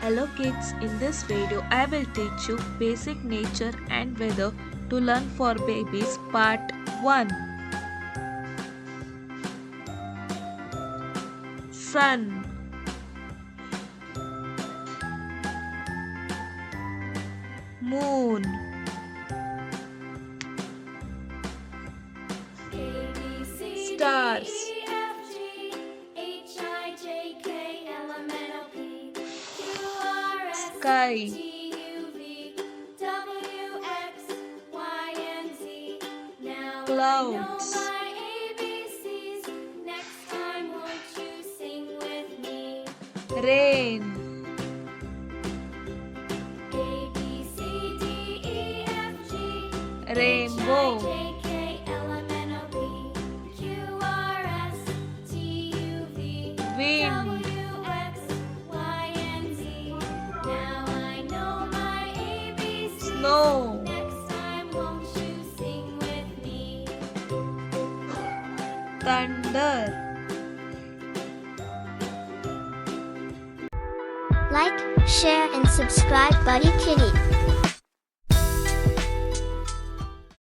Hello kids, in this video I will teach you basic nature and weather to learn for babies part 1. Sun, moon, stars, sky, clouds, rain, rainbow, wind, snow, thunder. Like, share and subscribe Buddy Kitty.